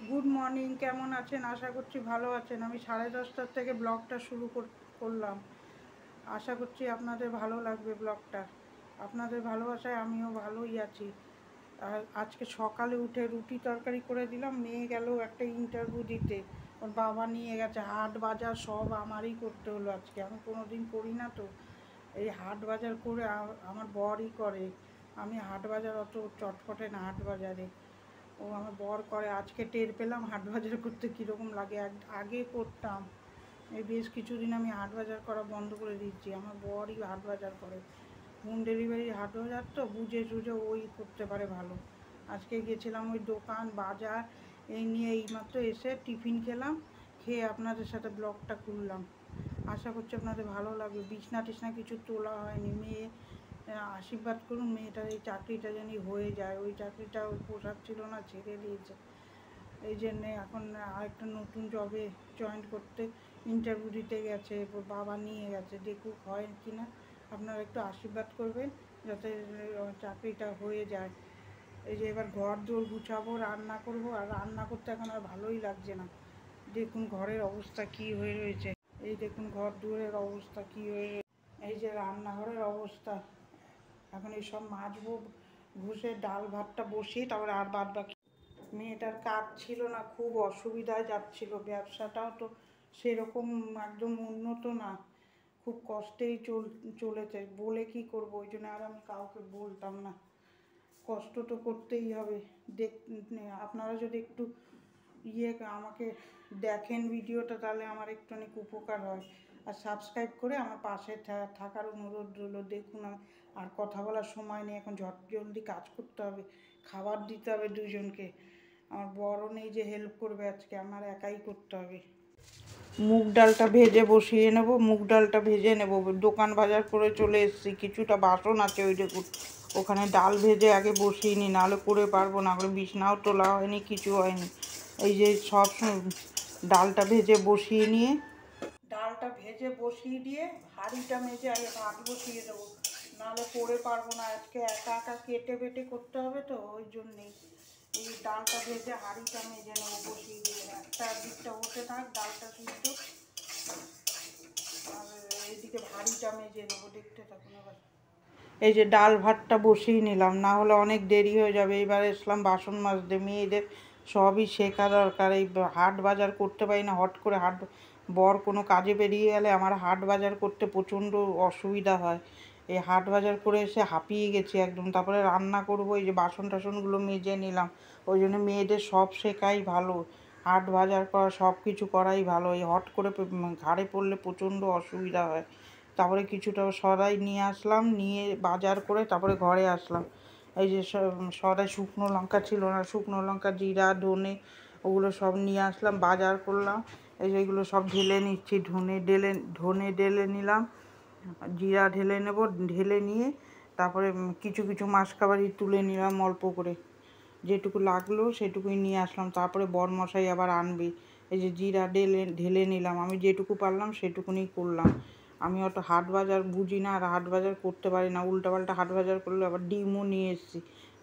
Good morning, কেমন আছেন? আশা করছি ভালো আছেন। আমি 10:30 থেকে ব্লগটা শুরু করলাম। আশা করছি আপনাদের ভালো লাগবে ব্লগটা। আপনাদের ভালোবাসায় আমিও ভালোই আছি। আর আজকে সকালে উঠে রুটি তরকারি করে দিলাম। মেয়ে গেল একটা ইন্টারভিউ দিতে, ওর বাবা নিয়ে গেছে। হাট বাজার সব আমারই করতে হলো আজকে, আমি কোনো দিন করি না তো। এই হাট বাজার করে আমার বরই করে। আমি হাট বাজার অত চটপটে না হাট বাজারে, ও আমার বর করে। আজকে টের পেলাম হাট বাজার করতে কীরকম লাগে। আগে করতাম, এই বেশ কিছুদিন আমি হাট বাজার করা বন্ধ করে দিচ্ছি। আমার বরই হাট বাজার করে, হোম ডেলিভারি হাট বাজার তো বুঝে সুঝে ওই করতে পারে ভালো। আজকে গেছিলাম ওই দোকান বাজার এই নিয়ে, এইমাত্র এসে টিফিন খেলাম, খেয়ে আপনাদের সাথে ব্লগটা খুললাম। আশা করছি আপনাদের ভালো লাগবে। বিছনা টিছনা কিছু তোলা হয়নি। মেয়ে আশীর্বাদ করুন মেয়েটার এই চাকরিটা জানি হয়ে যায়। ওই চাকরিটা ওর পোশাক ছিল না, ছেড়ে দিয়েছে। এই জন্যে এখন আরেকটা নতুন জবে জয়েন করতে ইন্টারভিউ দিতে গেছে, বাবা নিয়ে গেছে। দেখুক হয় কি না, আপনারা একটু আশীর্বাদ করবেন যাতে চাকরিটা হয়ে যায়। এই যে এবার ঘর দোর গুছাবো, রান্না করব। আর রান্না করতে এখন আর ভালোই লাগছে না। দেখুন ঘরের অবস্থা কি হয়ে রয়েছে, এই দেখুন ঘর দুয়ারের অবস্থা কি হয়ে রয়েছে। এই যে রান্নাঘরের অবস্থা, এখন এইসব মাজবো, ঘষে ডাল ভাতটা বসিয়ে তারপরে আর বাদ বাকি। মেয়েটার কাজ ছিল না, খুব অসুবিধায় যাচ্ছিল। ব্যবসাটাও তো সেরকম একদম উন্নত না, খুব কষ্টেই চলেছে। বলে কি করব, ওই জন্য আর আমি কাউকে বলতাম না। কষ্ট তো করতেই হবে। আপনারা যদি একটু আমাকে দেখেন ভিডিওটা, তাহলে আমার একটু অনেক উপকার হয়। আর সাবস্ক্রাইব করে আমার পাশে থাকার অনুরোধ রইল। দেখুন আর কথা বলার সময় নেই, এখন জলদি কাজ করতে হবে, খাবার দিতে হবে দুজনকে। আমার বড় নেই যে হেল্প করবে, আজকে আমার একাই করতে হবে। মুগ ডালটা ভেজে বসিয়ে নেব, মুগ ডালটা ভেজে নেব। দোকান বাজার করে চলে এসেছি, কিছুটা বাসন আছে ওই দেখুন, ওখানে ডাল ভেজে আগে বসিয়ে নিই, নাহলে করে পারবো না। করে বিছনাও তোলা হয়নি, কিছু হয়নি। এই যে সব ডালটা ভেজে বসিয়ে নিয়ে, ডালটা ভেজে বসিয়ে দিয়ে হাঁড়িটা মেজে আগে ভাত বসিয়ে দেবো, নাহলে করে পারবো না। আজকে একা একা কেটে বেটে করতে হবে তো, ওই জন্যেই এই ডালটা ভেজে হাঁড়িটা মেজে নেবো বসিয়ে দিয়ে। একটা দিকটা হতে থাক ডালটা সিদ্ধ, আর এইদিকে হাঁড়িটা মেজে নেবো। দেখতে থাকুন এবার। এই যে ডাল ভাতটা বসিয়ে নিলাম, না হলে অনেক দেরি হয়ে যাবে। এবার এসলাম বাসন মাজতে। মেয়েদের সবই শেখা দরকার। এই হাট বাজার করতে পারি না, হট করে বর কোনো কাজে বেরিয়ে গেলে আমার হাট বাজার করতে প্রচণ্ড অসুবিধা হয়। এই হাট বাজার করে এসে হাঁপিয়ে গেছি একদম। তারপরে রান্না করব, এই যে বাসন টাসনগুলো মেজে নিলাম। ওই জন্য মেয়েদের সব শেখাই ভালো, হাট বাজার করা সব কিছু করাই ভালো। এই হট করে ঘাড়ে পড়লে প্রচণ্ড অসুবিধা হয়। তারপরে কিছুটা সদাই নিয়ে আসলাম, নিয়ে বাজার করে তারপরে ঘরে আসলাম। এই যে সদাই শুকনো লঙ্কা ছিল না, শুকনো লঙ্কা, জিরা, ধনে, ওগুলো সব নিয়ে আসলাম, বাজার করলাম। এই যে এগুলো সব ঢেলে নিচ্ছি, ধনে ঢেলে নিলাম, জিরা ঢেলে নেব। ঢেলে নিয়ে তারপরে কিছু কিছু মাসকাবারি তুলে নিলাম অল্প করে, যেটুকু লাগলো সেটুকুই নিয়ে আসলাম। তারপরে বরমশাই আবার আনবে। এই যে জিরা ঢেলে নিলাম, আমি যেটুকু পারলাম সেটুকুনি করলাম। আমি অত হাট বাজার বুঝি না, আর হাট বাজার করতে পারি না। উল্টাপাল্টা হাট বাজার করলে আবার ডিমও নিয়ে এসেছি।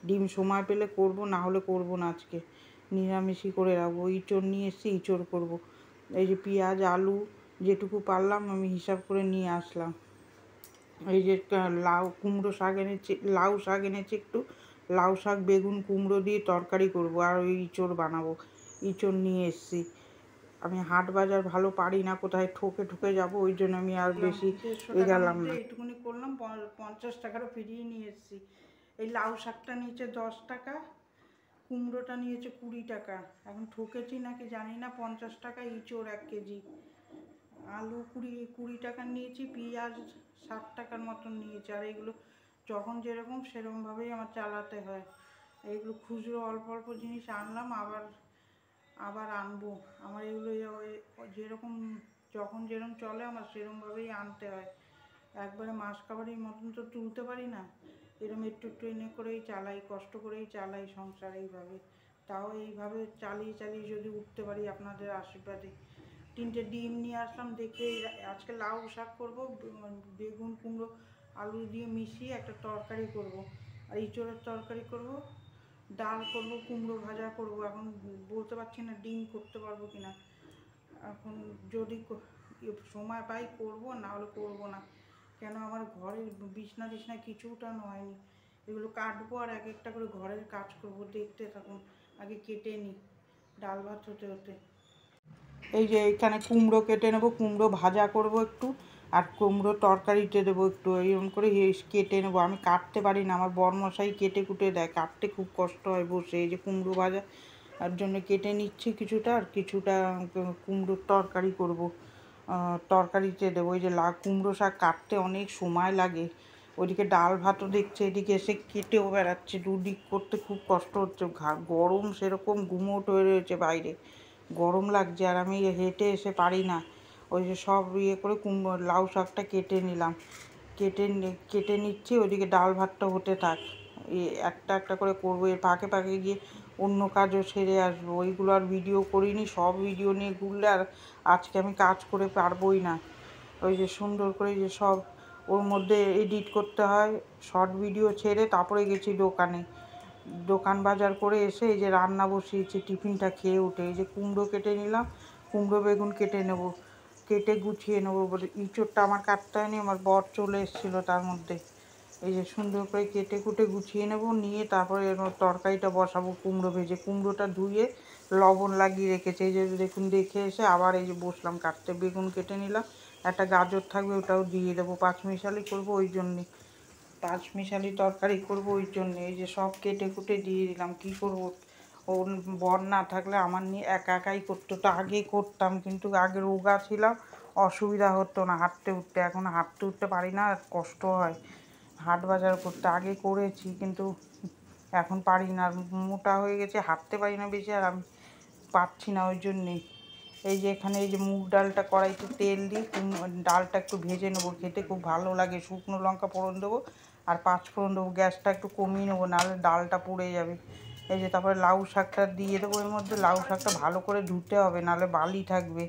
ডিম সময় পেলে করব, না হলে করব না। আজকে নিরামিষই করে রাখবো। ইঁচড় নিয়ে এসেছি, ইঁচড় করব। এই যে পেঁয়াজ আলু যেটুকু পারলাম আমি হিসাব করে নিয়ে আসলাম। এই যে লাউ শাক এনেছি একটু, লাউ শাক বেগুন কুমড়ো দিয়ে তরকারি করব, আর ওই ইঁচড় বানাবো। ইঁচড় নিয়ে এসেছি। আমি হাট বাজার ভালো পারি না, কোথায় ঠকে যাব, ওই জন্য আমি আর বেশি এগালাম না। এইটুকুনি করলাম, 50 টাকারও ফিরিয়ে নিয়ে এসেছি। এই লাউ শাকটা নিয়েছে 10 টাকা, কুমড়োটা নিয়েছে 20 টাকা। এখন ঠকেছি নাকি জানি না। 50 টাকা ইঁচড় 1 কেজি। আলু 20 টাকার নিয়েছি, পেঁয়াজ 60 টাকার মতন নিয়েছি। আর এগুলো যখন যেরকম সেরকমভাবেই আমার চালাতে হয়। এইগুলো খুচরো অল্প অল্প জিনিস আনলাম, আবার আনবো। আমার এগুলো যেরকম যখন যেরকম চলে আমার সেরকমভাবেই আনতে হয়। একবারে মাসকাবারির মতন তো তুলতে পারি না, এরকম একটু একটু এনে করেই চালাই, কষ্ট করেই চালাই সংসার এইভাবে। তাও এইভাবে চালিয়ে চালিয়ে যদি উঠতে পারি আপনাদের আশীর্বাদে। 3টে ডিম নিয়ে আসলাম, দেখে আজকে লাউ শাক করবো, বেগুন কুমড়ো আলু দিয়ে মিশিয়ে একটা তরকারি করব, আর ইঁচড়ের তরকারি করব। ডাল করব, কুমড়ো ভাজা করব। এখন বলতে পারছি না ডিম করতে পারবো কিনা। এখন যদি সময় পাই করব, না হলে করবো না। কেন আমার ঘরের বিছনা টিছনা কিছু উঠানো হয়নি, এগুলো কাটবো আর এক একটা করে ঘরের কাজ করব। দেখতে থাকুন, আগে কেটে নিই ডাল ভাত হতে হতে। এই যে এখানে কুমড়ো কেটে নেবো, কুমড়ো ভাজা করব একটু, আর কুমড়ো তরকারিতে দেবো একটু, এরকম করে কেটে নেবো। আমি কাটতে পারি না, আমার বরমশাই কেটে কুটে দেয়, কাটতে খুব কষ্ট হয় বসে। এই যে কুমড়ো ভাজা আর জন্য কেটে নিচ্ছি কিছুটা, আর কিছুটা কুমড়োর তরকারি করব, তরকারিতে দেবো। ওই যে কুমড়ো শাক কাটতে অনেক সময় লাগে, ওইদিকে ডাল ভাতও দেখছে, এদিকে এসে কেটেও বেড়াচ্ছে, দুদিক করতে খুব কষ্ট হচ্ছে। গরম সেরকম গুমোট হয়ে রয়েছে বাইরে, গরম লাগছে, আর আমি হেঁটে এসে পারি না। ওই যে সব করে লাউ শাকটা কেটে নিলাম, কেটে নিচ্ছি, ওইদিকে ডাল ভাতটা হতে থাক। একটা একটা করে করবো, এর ফাঁকে ফাঁকে গিয়ে অন্য কাজও সেরে আসবো। ওইগুলো আর ভিডিও করিনি, সব ভিডিও নিয়ে ঘুরলে আর আজকে আমি কাজ করে পারবোই না। ওই যে সুন্দর করে যে সব ওর মধ্যে এডিট করতে হয়, শর্ট ভিডিও ছেড়ে তারপরে গেছি দোকানে, দোকান বাজার করে এসে এই যে রান্না বসিয়েছি, টিফিনটা খেয়ে উঠে। এই যে কুমড়ো কেটে নিলাম, কুমড়ো বেগুন কেটে নেব, কেটে গুছিয়ে নেবো বলে। ইঁচড়টা আমার কাটতে হয়নি, আমার বর চলে এসেছিলো তার মধ্যে। এই যে সুন্দর করে কেটে কুটে গুছিয়ে নেব, নিয়ে তারপরে তরকারিটা বসাবো। কুমড়ো ভেজে কুমড়োটা ধুয়ে লবণ লাগিয়ে রেখেছে, এই যে দেখুন, দেখে এসে আবার এই যে বসলাম কাটতে। বেগুন কেটে নিলাম, একটা গাজর থাকবে ওটাও দিয়ে দেবো, পাঁচমিশালি করবো ওই জন্যে, পাঁচমিশালি তরকারি করবো ওই জন্যে। এই যে সব কেটে কুটে দিয়ে দিলাম। কী করবো, ওর বর না থাকলে আমার নিয়ে একা একাই করতে হতো। আগে করতাম, কিন্তু আগে রোগা ছিলাম, অসুবিধা হতো না হাঁটতে উঠতে। এখন হাঁটতে উঠতে পারি না, আর কষ্ট হয় হাট বাজার করতে। আগে করেছি, কিন্তু এখন পারি না, মোটা হয়ে গেছে, হাঁটতে পারি না বেশি, আর আমি পারছি না ওই জন্যেই। এই যে এখানে এই যে মুগ ডালটা কড়াইতে তেল দিই, ডালটা একটু ভেজে নেবো, খেতে খুব ভালো লাগে। শুকনো লঙ্কা ফোড়ন দেবো আর পাঁচ ফোড়ন দেবো, গ্যাসটা একটু কমিয়ে নেবো, নাহলে ডালটা পুড়ে যাবে। এই যে তারপরে লাউ শাকটা দিয়ে দেবো এর মধ্যে। লাউ শাকটা ভালো করে ধুতে হবে, নাহলে বালি থাকবে।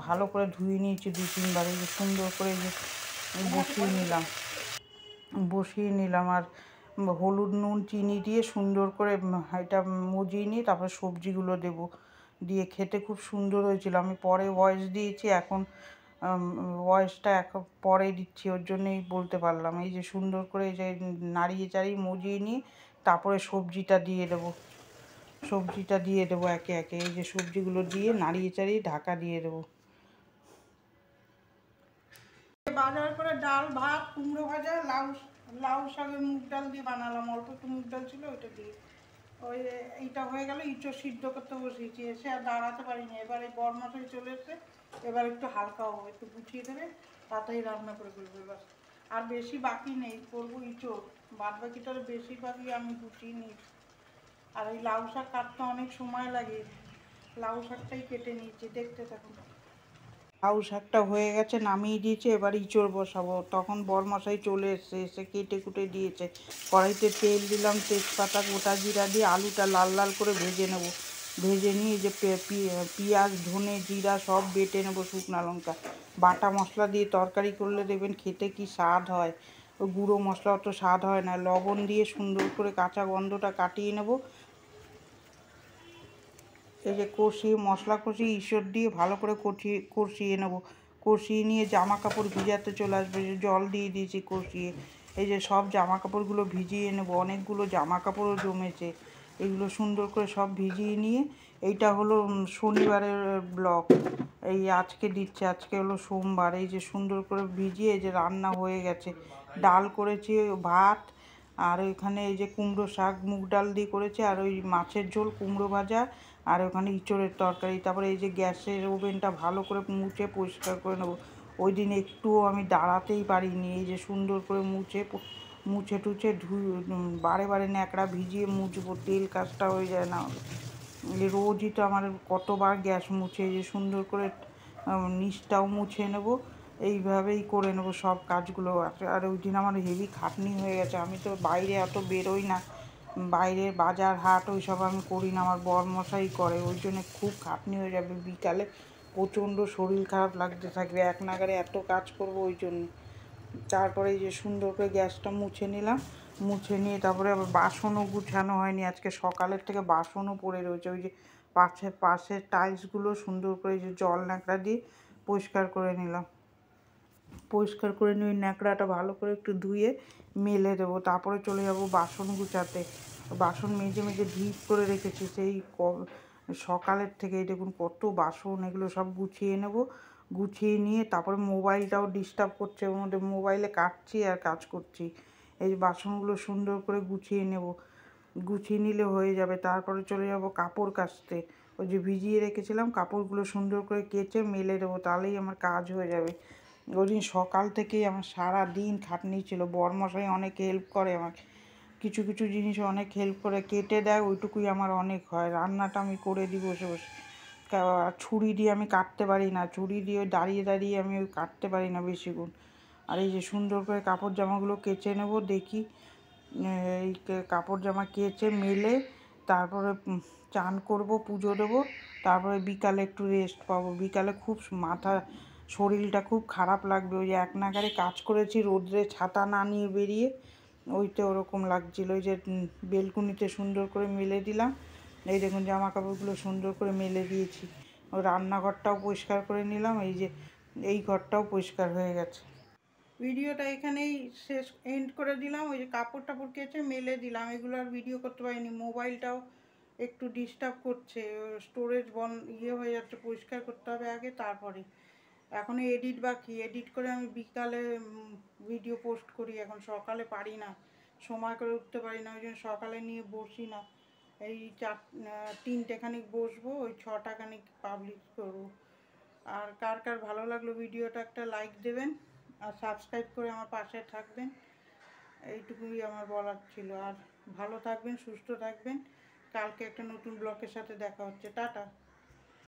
ভালো করে ধুয়ে নিয়েছি 2-3 বার। এই যে সুন্দর করে এই যে বসিয়ে নিলাম, আর হলুদ নুন চিনি দিয়ে সুন্দর করে এটা মজিয়ে নিয়ে তারপরে সবজিগুলো দেবো, দিয়ে খেতে খুব সুন্দর হয়েছিল। আমি পরে ভয়েস দিয়েছি, এখন ভয়েসটা পরে দিচ্ছি, ওর জন্যই বলতে পারলাম। এই যে সুন্দর করে এই যে নাড়িয়ে চাড়িয়ে মজিয়ে নিয়ে তারপরে সবজিটা দিয়ে দেবো একে একে। এই যে সবজিগুলো দিয়ে নাড়িয়ে চাড়িয়ে ঢাকা দিয়ে দেবো। বাজার করে ডাল ভাত কুমড়ো ভাজা লাউ শাকের মুগ ডাল দিয়ে বানালাম, অল্প একটু মুগ ডাল ছিল ওইটা দিয়ে। ওই এইটা হয়ে গেল, ইঁচড় সিদ্ধ করতে বসিয়েছি, এসে আর দাঁড়াতে পারিনি। এবার এই বরমাসাই চলে এসে এবার একটু হালকা হবে, একটু গুছিয়ে দেবে, তাড়াতাড়ি রান্না করে ফেলবো এবার। আর বেশি বাকি নেই, করবো ইঁচড়, বাদ বাকিটা বেশিরভাগই আমি গুছিয়ে নিয়েছি। আর এই লাউ শাক কাটতে অনেক সময় লাগে, লাউ শাকটাই কেটে নিয়েছি, দেখতে থাকুন। লাউ শাকটা হয়ে গেছে, নামিয়ে দিয়েছে, এবার ইঁচড় বসাবো। তখন বরমশাই চলে এসছে, এসে কেটে কুটে দিয়েছে। কড়াইতে তেল দিলাম, তেজপাতা গোটা জিরা দিয়ে আলুটা লাল লাল করে ভেজে নেব। ভেজে নিয়ে যে পেঁয়াজ ধনে জিরা সব বেটে নেবো, শুকনো লঙ্কা বাটা মশলা দিয়ে তরকারি করলে দেখবেন খেতে কি স্বাদ হয়। ওই গুঁড়ো মশলা অত স্বাদ হয় না। লবণ দিয়ে সুন্দর করে কাঁচা গন্ধটা কাটিয়ে নেব। এই যে মশলা কষিয়ে ইঁচড় দিয়ে ভালো করে কষিয়ে নেব। কষিয়ে নিয়ে জামা কাপড় ভিজাতে চলে আসবে, যে জল দিয়ে দিয়েছি কষিয়ে। এই যে সব জামা কাপড়গুলো ভিজিয়ে নেব, অনেকগুলো জামা কাপড়ও জমেছে, এগুলো সুন্দর করে সব ভিজিয়ে নিয়ে। এইটা হলো শনিবারের ব্লগ, এই আজকে দিচ্ছে, আজকে হলো সোমবার। এই যে সুন্দর করে ভিজিয়ে এই যে রান্না হয়ে গেছে। ডাল করেছি, ভাত, আর ওইখানে এই যে কুমড়ো শাক মুগ ডাল দিয়ে করেছে, আর ওই মাছের ঝোল কুমড়ো ভাজা, আর ওখানে ইঁচড়ের তরকারি। তারপরে এই যে গ্যাসের ওভেনটা ভালো করে মুছে পরিষ্কার করে নেবো। ওই দিন একটুও আমি দাঁড়াতেই পারিনি। এই যে সুন্দর করে মুছে টুছে বারে বারে ন্যাকড়া ভিজিয়ে মুছবো, তেল কাজটা হয়ে যায় না। রোজই তো আমার কতবার গ্যাস মুছে, এই যে সুন্দর করে নিচটাও মুছে নেবো। এইভাবেই করে নেবো সব কাজগুলো। আর ওই দিন আমার হেভি খাটনি হয়ে গেছে, আমি তো বাইরে এত বেরোই না, বাইরের বাজার হাট ওই সব আমি করি না, আমার বরমশাই করে, ওই জন্য খুব খাটনি হয়ে যাবে। বিকালে প্রচণ্ড শরীর খারাপ লাগতে থাকবে, এক নাগারে এত কাজ করবো ওই জন্য। তারপরে এই যে সুন্দর করে গ্যাসটা মুছে নিলাম, মুছে নিয়ে তারপরে আবার বাসনও গুছানো হয়নি, আজকে সকালের থেকে বাসনও পড়ে রয়েছে। ওই যে পাশের টাইলসগুলো সুন্দর করে যে জল ন্যাকড়া দিয়ে পরিষ্কার করে নিলাম। পরিষ্কার করে নিয়ে ওই ন্যাকড়াটা ভালো করে একটু ধুয়ে মেলে দেবো, তারপরে চলে যাব বাসন গুছাতে। বাসন মেজে মেজে ঢিপ করে রেখেছি সেই সকালের থেকে। দেখুন কত বাসন, এগুলো সব গুছিয়ে নেব। গুছিয়ে নিয়ে তারপরে মোবাইলটাও ডিস্টার্ব করছে, ওর মধ্যে মোবাইলে কাটছি আর কাজ করছি। এই বাসনগুলো সুন্দর করে গুছিয়ে নেব, গুছিয়ে নিলে হয়ে যাবে। তারপরে চলে যাব কাপড় কাচতে। ওই যে ভিজিয়ে রেখেছিলাম কাপড়গুলো সুন্দর করে কেচে মেলে দেবো, তাহলেই আমার কাজ হয়ে যাবে। ওই দিন সকাল থেকেই আমার সারা দিন খাটনি ছিল। বরমশাই অনেক হেল্প করে আমাকে, কিছু কিছু জিনিস অনেক হেল্প করে, কেটে দেয়, ওইটুকুই আমার অনেক হয়। রান্নাটা আমি করে দিই বসে বসে। ছুরি দিয়ে আমি কাটতে পারি না, ছুরি দিয়ে দাঁড়িয়ে দাঁড়িয়ে আমি কাটতে পারি না বেশিক্ষণ। আর এই যে সুন্দর করে কাপড় জামাগুলো কেচে নেব। দেখি এই কাপড় জামা কেচে মেলে তারপরে চান করব, পুজো দেবো, তারপরে বিকালে একটু রেস্ট পাবো। বিকালে খুব শরীরটা খুব খারাপ লাগবে। ওই যে এক নাগারে কাজ করেছি রোদ্রে, ছাতা না নিয়ে বেরিয়ে, ওইটা ওরকম লাগছিল। ওই যে বেলকুনিতে সুন্দর করে মেলে দিলাম। এই দেখুন জামা কাপড়গুলো সুন্দর করে মেলে দিয়েছি। ওই রান্নাঘরটাও পরিষ্কার করে নিলাম, এই যে এই ঘরটাও পরিষ্কার হয়ে গেছে। ভিডিওটা এখানেই শেষ এন্ড করে দিলাম। ওই যে কাপড় টাপড় কেচে মেলে দিলাম, এগুলো আর ভিডিও করতে পারিনি। মোবাইলটাও একটু ডিস্টার্ব করছে, স্টোরেজ হয়ে যাচ্ছে। পরিষ্কার করতে হবে আগে, তারপরে। এখনও এডিট বাকি, এডিট করে আমি বিকালে ভিডিও পোস্ট করি। এখন সকালে পারি না, সময় করে উঠতে পারি না, ওই জন্য সকালে নিয়ে বসি না। এই 3টেখানিক বসবো, ওই 6টাখানিক পাবলিশ করবো। আর কার কার ভালো লাগলো ভিডিওটা একটা লাইক দেবেন, আর সাবস্ক্রাইব করে আমার পাশে থাকবেন। এইটুকুই আমার বলার ছিল। আর ভালো থাকবেন, সুস্থ থাকবেন। কালকে একটা নতুন ব্লগের সাথে দেখা হচ্ছে। টাটা।